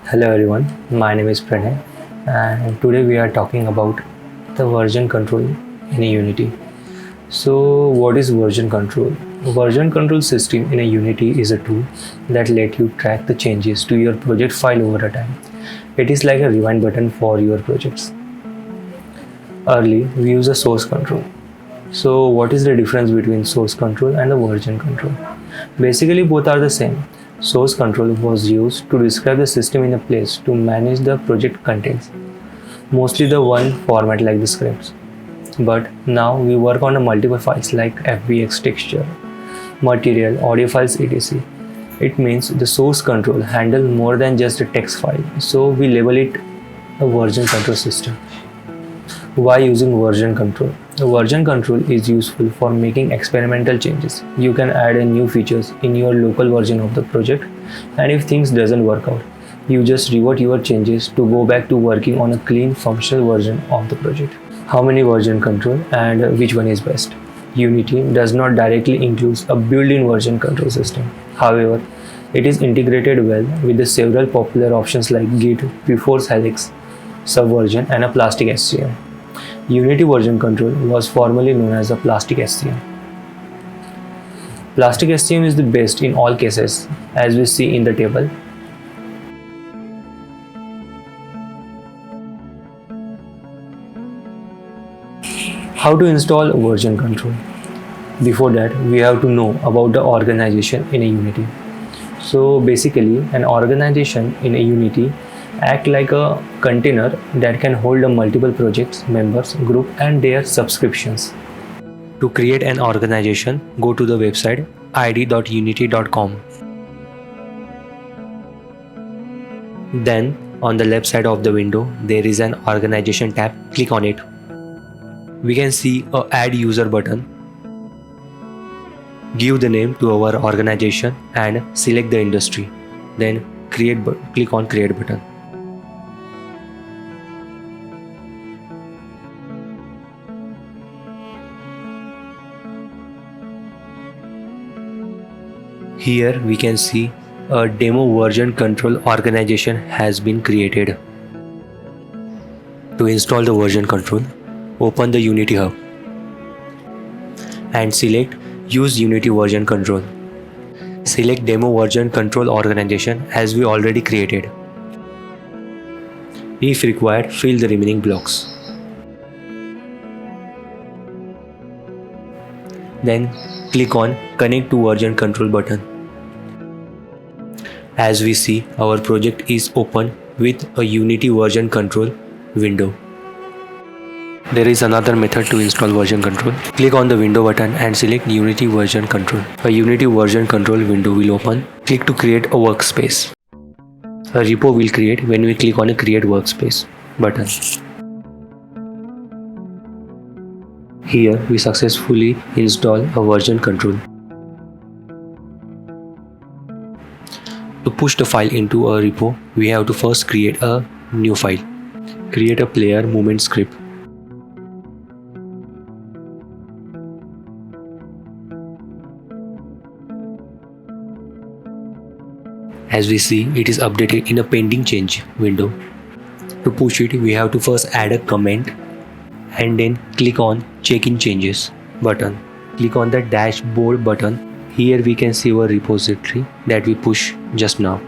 Hello everyone, my name is Pranay and today we are talking about the version control in a Unity. So what is version control? Version control system in a Unity is a tool that lets you track the changes to your project file over a time. It is like a rewind button for your projects. Early, we use a source control. So what is the difference between source control and the version control? Basically both are the same. Source control was used to describe the system in a place to manage the project contents, mostly the one format like the scripts. But now we work on a multiple files like FBX texture, material, audio files, etc. It means the source control handles more than just a text file, so we label it a version control system. Why using version control? Version control is useful for making experimental changes. You can add a new features in your local version of the project, and if things doesn't work out, you just revert your changes to go back to working on a clean functional version of the project. How many version control and which one is best? Unity does not directly include a built-in version control system. However, it is integrated well with the several popular options like Git, P4 Helix, Subversion, and a Plastic SCM. Unity version control was formerly known as a Plastic SCM. Plastic SCM is the best in all cases, as we see in the table. How to install version control? Before that, we have to know about the organization in a Unity. So basically, an organization in a Unity act like a container that can hold a multiple projects, members, group and their subscriptions. To create an organization, go to the website id.unity.com. Then on the left side of the window, there is an organization tab. Click on it. We can see a add user button. Give the name to our organization and select the industry. Then click on create button. Here we can see a demo version control organization has been created. To install the version control, open the Unity Hub and select Use Unity Version Control. Select Demo Version Control Organization as we already created. If required, fill the remaining blocks. Then click on Connect to Version Control button. As we see, our project is open with a Unity version control window. There is another method to install version control. Click on the window button and select Unity version control. A Unity version control window will open. Click to create a workspace. A repo will create when we click on a create workspace button. Here we successfully install a version control. To push the file into a repo, we have to first create a new file. Create a player movement script. As we see, it is updated in a pending change window. To push it, we have to first add a comment and then click on check in changes button. Click on the dashboard button. Here we can see our repository that we push just now.